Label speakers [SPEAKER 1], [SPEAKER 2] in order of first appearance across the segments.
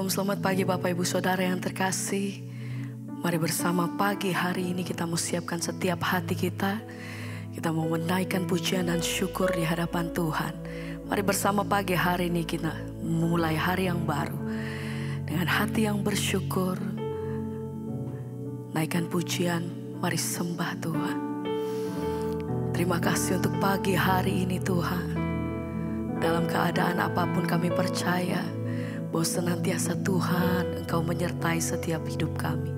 [SPEAKER 1] Shalom, selamat pagi Bapak Ibu Saudara yang terkasih. Mari bersama pagi hari ini kita mau siapkan setiap hati kita. Kita mau menaikkan pujian dan syukur di hadapan Tuhan. Mari bersama pagi hari ini kita mulai hari yang baru. Dengan hati yang bersyukur, naikkan pujian, mari sembah Tuhan. Terima kasih untuk pagi hari ini Tuhan. Dalam keadaan apapun kami percaya bahwa senantiasa Tuhan Engkau menyertai setiap hidup kami.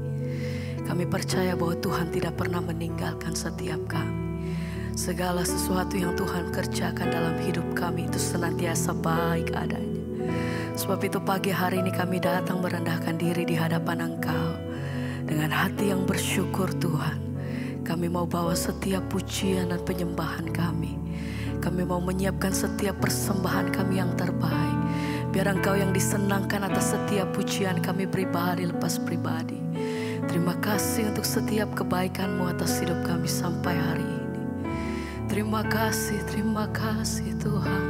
[SPEAKER 1] Kami percaya bahwa Tuhan tidak pernah meninggalkan setiap kami. Segala sesuatu yang Tuhan kerjakan dalam hidup kami itu senantiasa baik adanya. Sebab itu pagi hari ini kami datang merendahkan diri di hadapan Engkau. Dengan hati yang bersyukur Tuhan, kami mau bawa setiap pujian dan penyembahan kami. Kami mau menyiapkan setiap persembahan kami yang terbaik. Biar Engkau yang disenangkan atas setiap pujian kami pribadi lepas pribadi. Terima kasih untuk setiap kebaikan-Mu atas hidup kami sampai hari ini. Terima kasih Tuhan.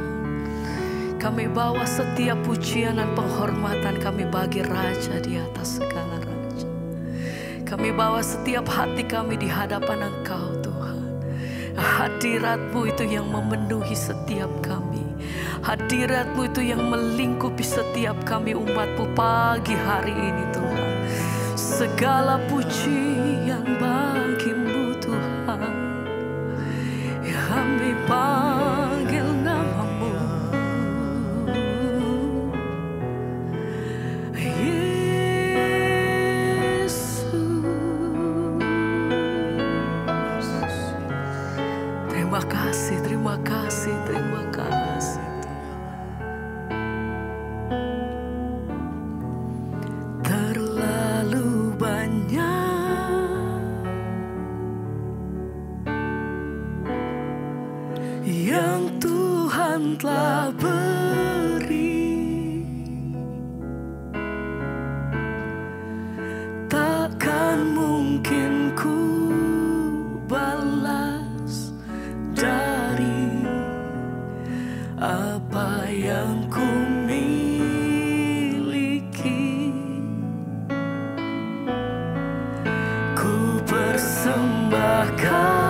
[SPEAKER 1] Kami bawa setiap pujian dan penghormatan kami bagi Raja di atas segala raja. Kami bawa setiap hati kami di hadapan Engkau Tuhan. Hadirat-Mu itu yang memenuhi setiap kami. Hadirat-Mu itu yang melingkupi setiap kami umat-Mu pagi hari ini Tuhan. Segala pujian bagi-Mu Tuhan. Kami panggil nama-Mu. Yesus. Terima kasih, terima kasih, terima kasih. Terlalu banyak yang Tuhan telah beri, takkan mungkin ku balas dari apa yang ku miliki. Ku persembahkan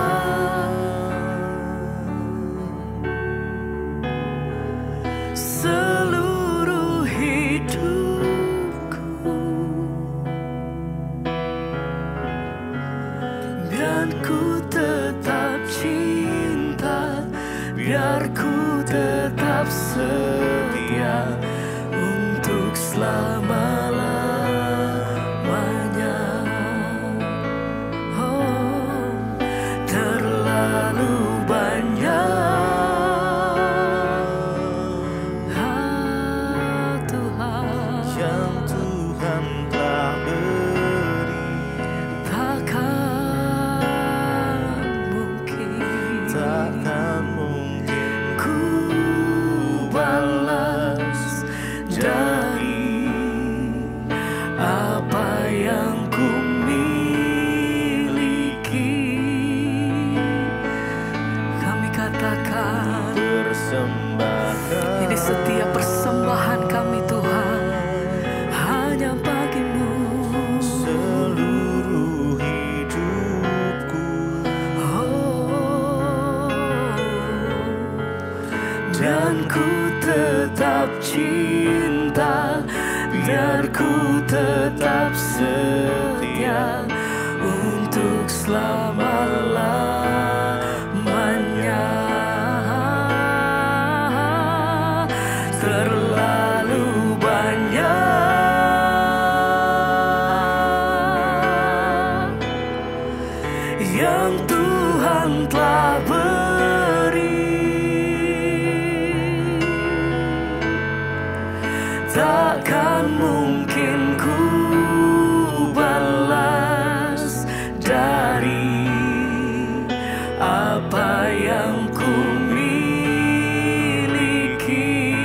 [SPEAKER 1] seluruh hidupku, biar ku tetap cinta, biar ku tetap setia untuk selama-lamanya. Oh, terlalu banyak Tuhan
[SPEAKER 2] yang Tuhan telah beri,
[SPEAKER 1] takkan mungkin ku balas dari apa yang ku miliki. Kami katakan
[SPEAKER 2] persembahkan
[SPEAKER 1] ini setiap persembahan kami Tuhan hanya bagi-Mu.
[SPEAKER 2] seluruh hidupku,
[SPEAKER 1] Oh, dan ku tetap cinta, biar ku tetap setia untuk selama-lamanya. Terlalu banyak yang Tuhan telah beri, takkan mungkin ku balas dari apa yang ku miliki.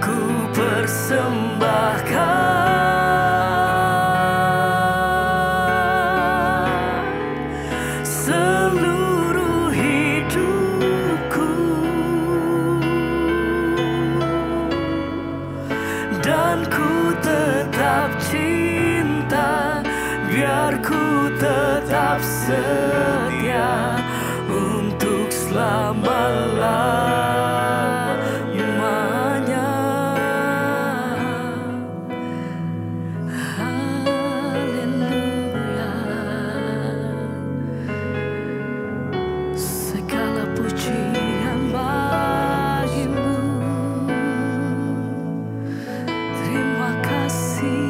[SPEAKER 1] Ku persembahkan tetap setia untuk selama-lamanya. Haleluya. Segala pujian bagimu. Terima kasih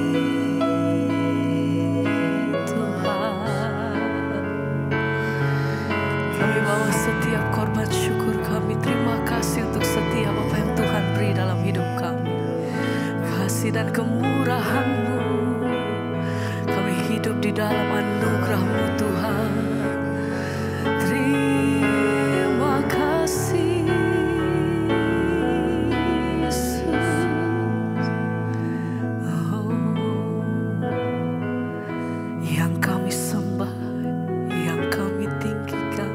[SPEAKER 1] bawa setiap korban syukur kami. Terima kasih untuk setiap apa yang Tuhan beri dalam hidup kami. Kasih dan kemurahan-Mu, kami hidup di dalam anugerah-Mu Tuhan. Terima kasih Yesus. Oh, yang kami sembah, yang kami tinggikan.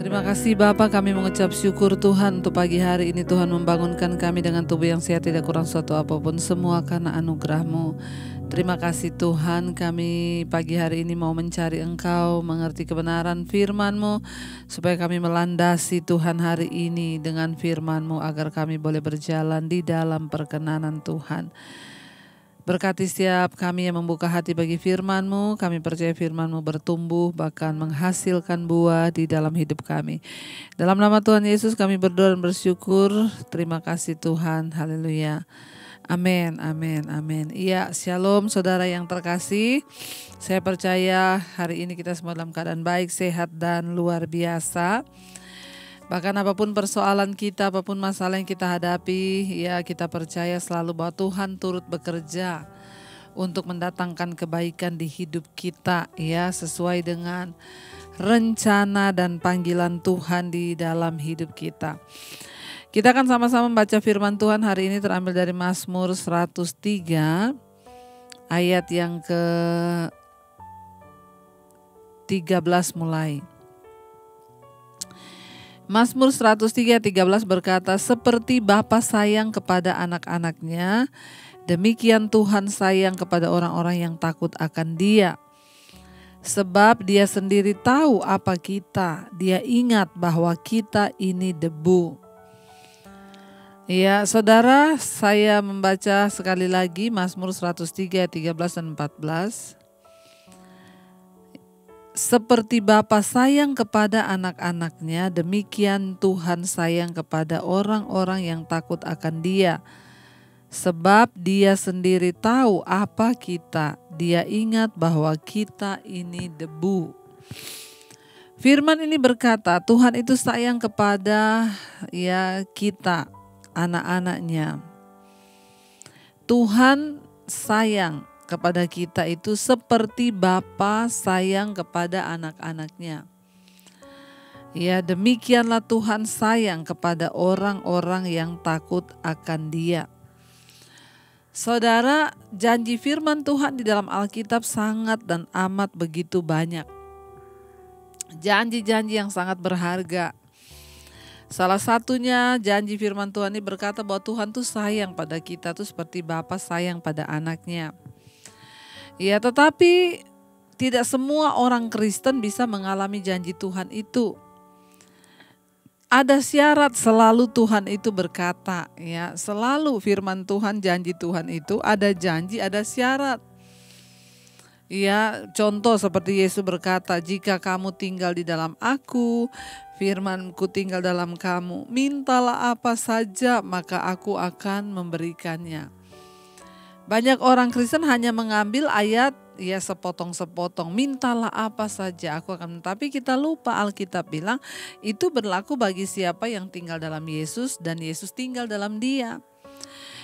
[SPEAKER 3] Terima kasih Bapa, kami mengucap syukur Tuhan untuk pagi hari ini. Tuhan membangunkan kami dengan tubuh yang sehat, tidak kurang suatu apapun, semua karena anugerah-Mu. Terima kasih Tuhan, kami pagi hari ini mau mencari Engkau, mengerti kebenaran firman-Mu, supaya kami melandasi Tuhan hari ini dengan firman-Mu, agar kami boleh berjalan di dalam perkenanan Tuhan. Berkati setiap kami yang membuka hati bagi firman-Mu. Kami percaya firman-Mu bertumbuh, bahkan menghasilkan buah di dalam hidup kami. Dalam nama Tuhan Yesus kami berdoa dan bersyukur. Terima kasih Tuhan. Haleluya. Amin, amin, amin. Iya, shalom saudara yang terkasih. Saya percaya hari ini kita semua dalam keadaan baik, sehat, dan luar biasa. Bahkan apapun persoalan kita, apapun masalah yang kita hadapi, ya kita percaya selalu bahwa Tuhan turut bekerja untuk mendatangkan kebaikan di hidup kita, ya, sesuai dengan rencana dan panggilan Tuhan di dalam hidup kita. Kita akan sama-sama membaca firman Tuhan hari ini, terambil dari Mazmur 103 ayat yang ke-13 mulai. Mazmur 103:13 berkata, seperti Bapa sayang kepada anak-anaknya, demikian Tuhan sayang kepada orang-orang yang takut akan Dia. Sebab Dia sendiri tahu apa kita, Dia ingat bahwa kita ini debu. Ya, saudara, saya membaca sekali lagi Mazmur 103:13 dan 14. Seperti Bapa sayang kepada anak-anaknya, demikian Tuhan sayang kepada orang-orang yang takut akan Dia. Sebab Dia sendiri tahu apa kita, Dia ingat bahwa kita ini debu. Firman ini berkata, Tuhan itu sayang kepada kita, anak-anaknya. Tuhan sayang kepada kita itu seperti Bapa sayang kepada anak-anaknya. Ya, demikianlah Tuhan sayang kepada orang-orang yang takut akan Dia. Saudara, janji firman Tuhan di dalam Alkitab sangat dan amat begitu banyak. Janji-janji yang sangat berharga. Salah satunya janji firman Tuhan ini berkata bahwa Tuhan tuh sayang pada kita tuh seperti Bapa sayang pada anaknya. Ya, tetapi tidak semua orang Kristen bisa mengalami janji Tuhan itu. Ada syarat, selalu Tuhan itu berkata, ya, selalu firman Tuhan, janji Tuhan itu ada janji, ada syarat. Ya, contoh seperti Yesus berkata, jika kamu tinggal di dalam Aku, firman-Ku tinggal dalam kamu, mintalah apa saja maka Aku akan memberikannya. Banyak orang Kristen hanya mengambil ayat sepotong-sepotong, mintalah apa saja aku akan. Tapi kita lupa Alkitab bilang itu berlaku bagi siapa yang tinggal dalam Yesus dan Yesus tinggal dalam dia.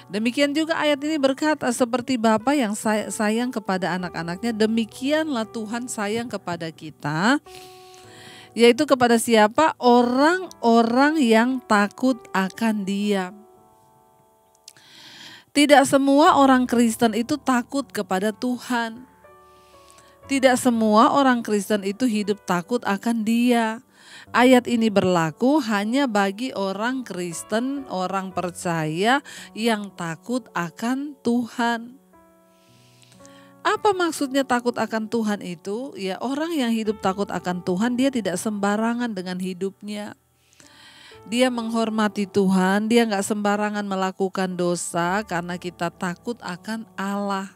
[SPEAKER 3] Demikian juga ayat ini berkata seperti Bapa yang sayang kepada anak-anaknya, demikianlah Tuhan sayang kepada kita. Yaitu kepada siapa? Orang-orang yang takut akan Dia. Tidak semua orang Kristen itu takut kepada Tuhan. Tidak semua orang Kristen itu hidup takut akan Dia. Ayat ini berlaku hanya bagi orang Kristen, orang percaya yang takut akan Tuhan. Apa maksudnya takut akan Tuhan itu? Ya, orang yang hidup takut akan Tuhan, dia tidak sembarangan dengan hidupnya. Dia menghormati Tuhan, dia gak sembarangan melakukan dosa karena kita takut akan Allah.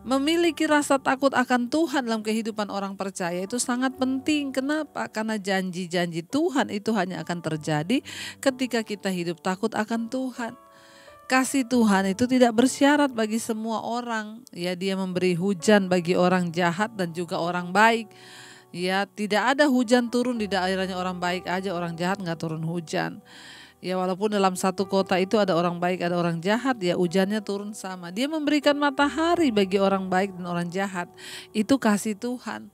[SPEAKER 3] Memiliki rasa takut akan Tuhan dalam kehidupan orang percaya itu sangat penting. Kenapa? Karena janji-janji Tuhan itu hanya akan terjadi ketika kita hidup takut akan Tuhan. Kasih Tuhan itu tidak bersyarat bagi semua orang. Ya, Dia memberi hujan bagi orang jahat dan juga orang baik. Ya, tidak ada hujan turun di daerahnya orang baik aja, orang jahat gak turun hujan. Ya, walaupun dalam satu kota itu ada orang baik, ada orang jahat, ya hujannya turun sama. Dia memberikan matahari bagi orang baik dan orang jahat. Itu kasih Tuhan.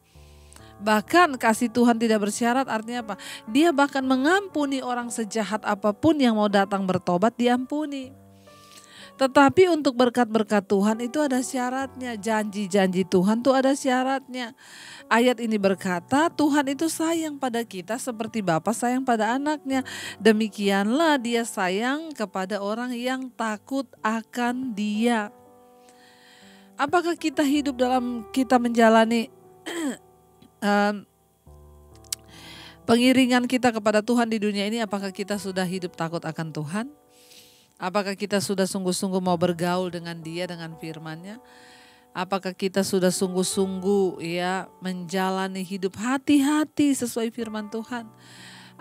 [SPEAKER 3] Bahkan kasih Tuhan tidak bersyarat, artinya apa? Dia bahkan mengampuni orang sejahat apapun yang mau datang bertobat, diampuni. Tetapi untuk berkat-berkat Tuhan itu ada syaratnya. Janji-janji Tuhan itu ada syaratnya. Ayat ini berkata Tuhan itu sayang pada kita seperti Bapa sayang pada anaknya. Demikianlah Dia sayang kepada orang yang takut akan Dia. Apakah kita hidup dalam kita menjalani pengiringan kita kepada Tuhan di dunia ini, apakah kita sudah hidup takut akan Tuhan? Apakah kita sudah sungguh-sungguh mau bergaul dengan Dia, dengan firman-Nya? Apakah kita sudah sungguh-sungguh menjalani hidup hati-hati sesuai firman Tuhan?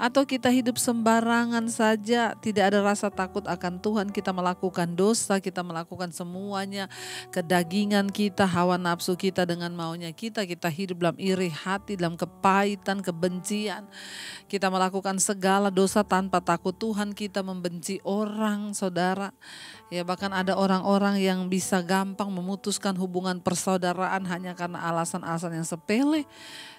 [SPEAKER 3] Atau kita hidup sembarangan saja, tidak ada rasa takut akan Tuhan, kita melakukan dosa, kita melakukan semuanya, kedagingan kita, hawa nafsu kita dengan maunya kita hidup dalam iri hati, dalam kepahitan, kebencian. Kita melakukan segala dosa tanpa takut Tuhan, kita membenci orang, saudara. Ya, bahkan ada orang-orang yang bisa gampang memutuskan hubungan persaudaraan hanya karena alasan-alasan yang sepele.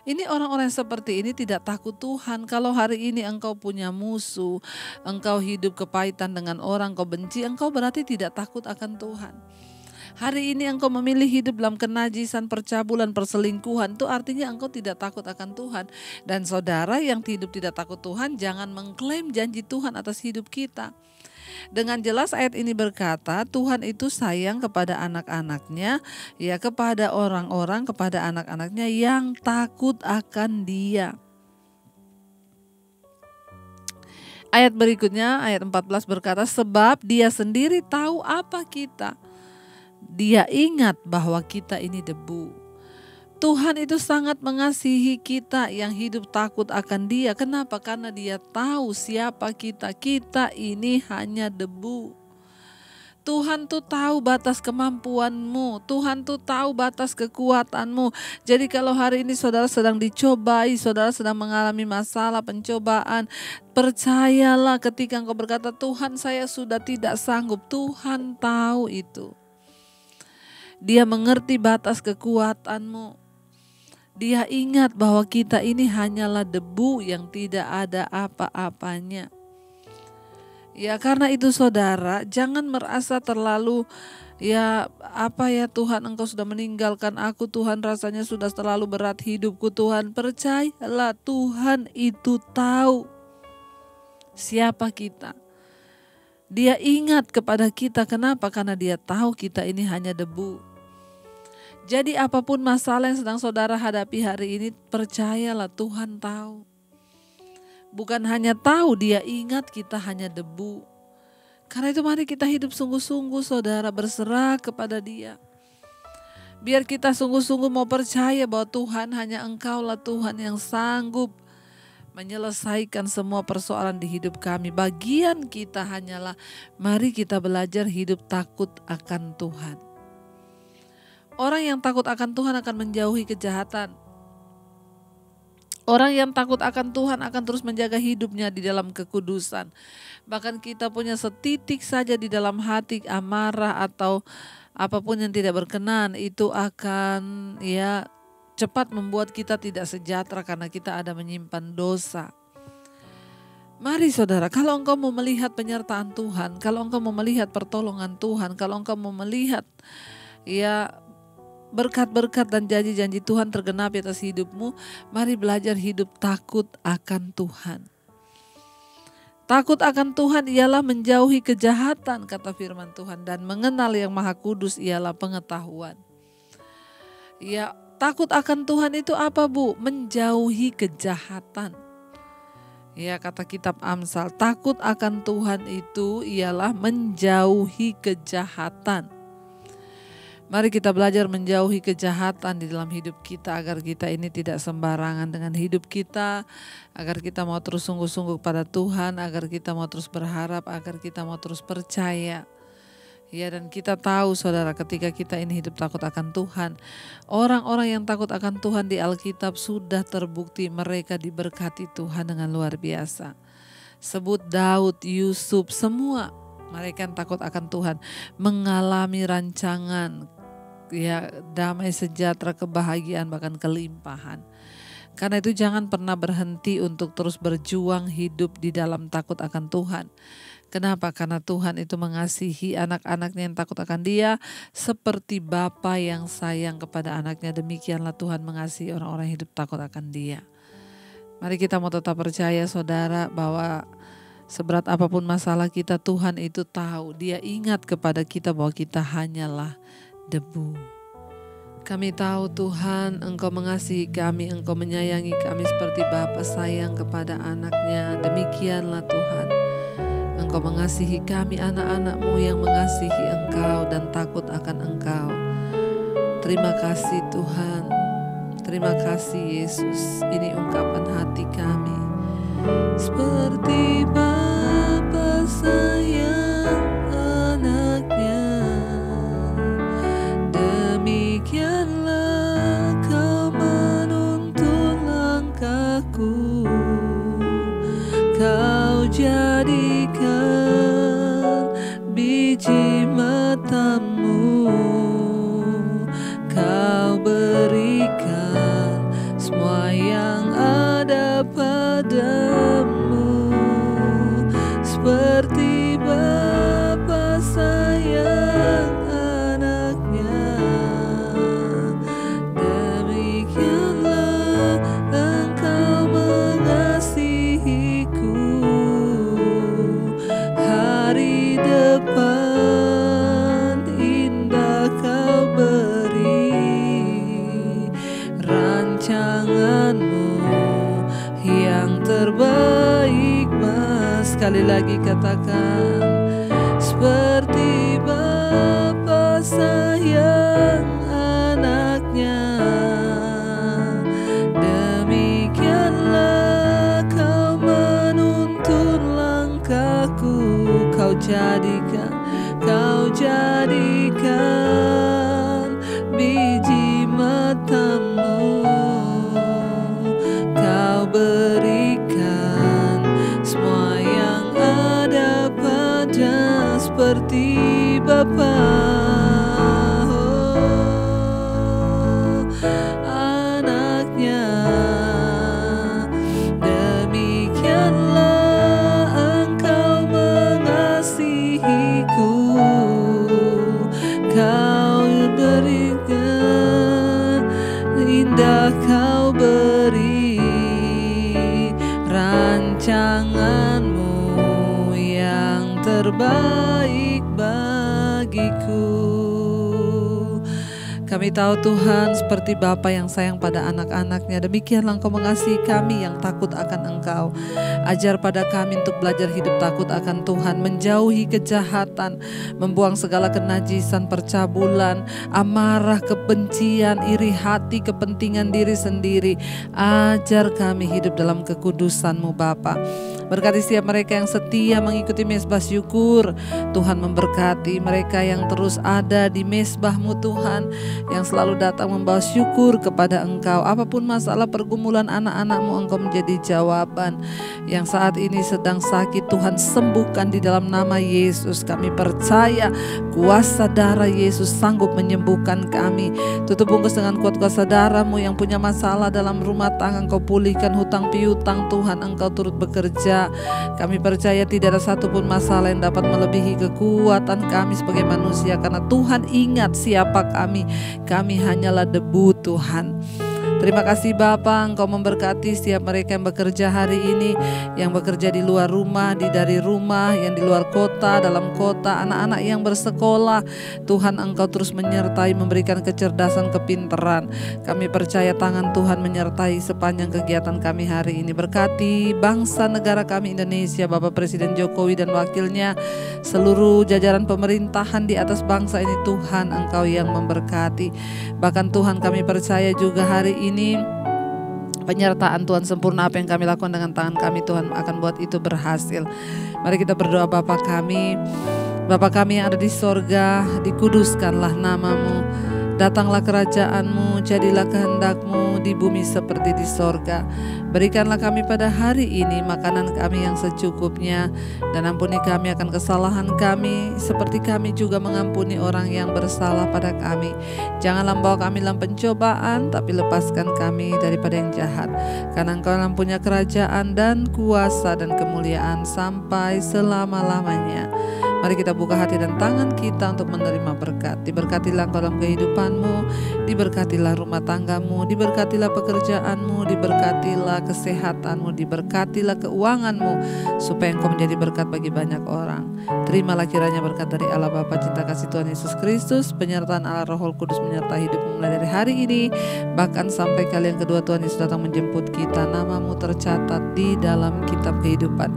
[SPEAKER 3] Ini orang-orang seperti ini tidak takut Tuhan. Kalau hari ini engkau punya musuh, engkau hidup kepahitan dengan orang, engkau benci, engkau berarti tidak takut akan Tuhan. Hari ini engkau memilih hidup dalam kenajisan, percabulan, perselingkuhan, itu artinya engkau tidak takut akan Tuhan. Dan saudara yang hidup tidak takut Tuhan, jangan mengklaim janji Tuhan atas hidup kita. Dengan jelas ayat ini berkata, Tuhan itu sayang kepada anak-anaknya, ya kepada orang-orang, kepada anak-anaknya yang takut akan Dia. Ayat berikutnya, ayat 14 berkata, sebab Dia sendiri tahu apa kita. Dia ingat bahwa kita ini debu. Tuhan itu sangat mengasihi kita yang hidup takut akan Dia. Kenapa? Karena Dia tahu siapa kita. Kita ini hanya debu. Tuhan tuh tahu batas kemampuanmu. Tuhan tuh tahu batas kekuatanmu. Jadi kalau hari ini saudara sedang dicobai, saudara sedang mengalami masalah, pencobaan, percayalah ketika engkau berkata, Tuhan saya sudah tidak sanggup. Tuhan tahu itu. Dia mengerti batas kekuatanmu. Dia ingat bahwa kita ini hanyalah debu yang tidak ada apa-apanya. Ya karena itu saudara, jangan merasa terlalu Tuhan engkau sudah meninggalkan aku, Tuhan rasanya sudah terlalu berat hidupku. Tuhan, percayalah Tuhan itu tahu siapa kita. Dia ingat kepada kita, kenapa? Karena Dia tahu kita ini hanya debu. Jadi apapun masalah yang sedang saudara hadapi hari ini, percayalah Tuhan tahu. Bukan hanya tahu, Dia ingat kita hanya debu. Karena itu mari kita hidup sungguh-sungguh saudara, berserah kepada Dia. Biar kita sungguh-sungguh mau percaya bahwa Tuhan hanya Engkaulah Tuhan yang sanggup menyelesaikan semua persoalan di hidup kami. Bagian kita hanyalah mari kita belajar hidup takut akan Tuhan. Orang yang takut akan Tuhan akan menjauhi kejahatan. Orang yang takut akan Tuhan akan terus menjaga hidupnya di dalam kekudusan. Bahkan kita punya setitik saja di dalam hati amarah atau apapun yang tidak berkenan, itu akan cepat membuat kita tidak sejahtera karena kita ada menyimpan dosa. Mari saudara, kalau engkau mau melihat penyertaan Tuhan, kalau engkau mau melihat pertolongan Tuhan, kalau engkau mau melihat berkat-berkat dan janji-janji Tuhan tergenapi atas hidupmu, mari belajar hidup takut akan Tuhan. Takut akan Tuhan ialah menjauhi kejahatan, kata firman Tuhan, dan mengenal yang Maha Kudus ialah pengetahuan. Ya, takut akan Tuhan itu apa, Bu? Menjauhi kejahatan. Ya, kata kitab Amsal, takut akan Tuhan itu ialah menjauhi kejahatan. Mari kita belajar menjauhi kejahatan di dalam hidup kita agar kita ini tidak sembarangan dengan hidup kita, agar kita mau terus sungguh-sungguh pada Tuhan, agar kita mau terus berharap, agar kita mau terus percaya. Ya, dan kita tahu saudara, ketika kita ini hidup takut akan Tuhan, orang-orang yang takut akan Tuhan di Alkitab sudah terbukti mereka diberkati Tuhan dengan luar biasa. Sebut Daud, Yusuf, semua mereka yang takut akan Tuhan mengalami rancangan damai sejahtera, kebahagiaan, bahkan kelimpahan. Karena itu jangan pernah berhenti untuk terus berjuang hidup di dalam takut akan Tuhan. Kenapa? Karena Tuhan itu mengasihi anak-anaknya yang takut akan Dia seperti Bapa yang sayang kepada anaknya. Demikianlah Tuhan mengasihi orang-orang yang hidup takut akan Dia. Mari kita mau tetap percaya saudara bahwa seberat apapun masalah kita, Tuhan itu tahu. Dia ingat kepada kita bahwa kita hanyalah debu. Kami tahu Tuhan, Engkau mengasihi kami, Engkau menyayangi kami seperti Bapa sayang kepada anaknya. Demikianlah Tuhan, Engkau mengasihi kami anak-anak-Mu yang mengasihi Engkau dan takut akan Engkau. Terima kasih Tuhan, terima kasih Yesus. Ini ungkapan hati kami. Seperti Bapa sayang anaknya, demikianlah Kau menuntun langkahku. Kau jadikan biji matamu, Kau berikan semua yang ada padamu, seperti sekali lagi katakan, seperti Bapa sayang anaknya, demikianlah kau menuntun langkahku. Kau jadikan biji matamu, kau berikan semua yang ada pada seperti Bapa. Anaknya, demikianlah engkau mengasihiku, kau berikan, indah kau beri rancanganmu yang terbaik bagiku. Kami tahu Tuhan, seperti Bapa yang sayang pada anak-anaknya, demikianlah Engkau mengasihi kami yang takut akan Engkau. Ajar pada kami untuk belajar hidup takut akan Tuhan, menjauhi kejahatan, membuang segala kenajisan, percabulan, amarah, kebencian, iri hati, kepentingan diri sendiri. Ajar kami hidup dalam kekudusan-Mu Bapa. Berkati setiap mereka yang setia mengikuti mesbah syukur. Tuhan memberkati mereka yang terus ada di mesbah-Mu Tuhan, yang selalu datang membawa syukur kepada Engkau. Apapun masalah pergumulan anak-anak-Mu, Engkau menjadi jawaban. Yang saat ini sedang sakit, Tuhan sembuhkan di dalam nama Yesus. Kami percaya kuasa darah Yesus sanggup menyembuhkan kami. Tutup bungkus dengan kuat kuasa darah-Mu. Yang punya masalah dalam rumah tangga, Engkau pulihkan. Hutang piutang, Tuhan Engkau turut bekerja. Kami percaya tidak ada satupun masalah yang dapat melebihi kekuatan kami sebagai manusia, karena Tuhan ingat siapa kami. Kami hanyalah debu Tuhan. Terima kasih Bapa, Engkau memberkati setiap mereka yang bekerja hari ini, yang bekerja di luar rumah, dari rumah, yang di luar kota, dalam kota, anak-anak yang bersekolah. Tuhan Engkau terus menyertai, memberikan kecerdasan, kepintaran. Kami percaya tangan Tuhan menyertai sepanjang kegiatan kami hari ini. Berkati bangsa negara kami Indonesia, Bapak Presiden Jokowi dan wakilnya, seluruh jajaran pemerintahan di atas bangsa ini. Tuhan Engkau yang memberkati. Bahkan Tuhan kami percaya juga hari ini penyertaan Tuhan sempurna, apa yang kami lakukan dengan tangan kami, Tuhan akan buat itu berhasil. Mari kita berdoa. Bapa kami yang ada di sorga, dikuduskanlah nama-Mu, datanglah kerajaan-Mu, jadilah kehendak-Mu di bumi seperti di sorga. Berikanlah kami pada hari ini makanan kami yang secukupnya, dan ampuni kami akan kesalahan kami, seperti kami juga mengampuni orang yang bersalah pada kami. Janganlah membawa kami dalam pencobaan, tapi lepaskan kami daripada yang jahat. Karena Engkau yang punya kerajaan dan kuasa dan kemuliaan sampai selama-lamanya. Mari kita buka hati dan tangan kita untuk menerima berkat. Diberkatilah Engkau dalam kehidupan-Mu, diberkatilah rumah tangga-Mu, diberkatilah pekerjaan-Mu, diberkatilah kesehatan-Mu, diberkatilah keuangan-Mu, supaya Engkau menjadi berkat bagi banyak orang. Terimalah kiranya berkat dari Allah Bapa, cinta kasih Tuhan Yesus Kristus, penyertaan Allah Roh Kudus menyertai hidupmu mulai dari hari ini, bahkan sampai kali yang kedua Tuhan Yesus datang menjemput kita. Nama-Mu tercatat di dalam kitab kehidupan.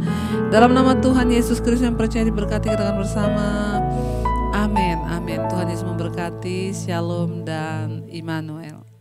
[SPEAKER 3] Dalam nama Tuhan Yesus Kristus yang percaya diberkati, katakan bersama, amin, amin. Tuhan Yesus memberkati. Shalom dan Immanuel.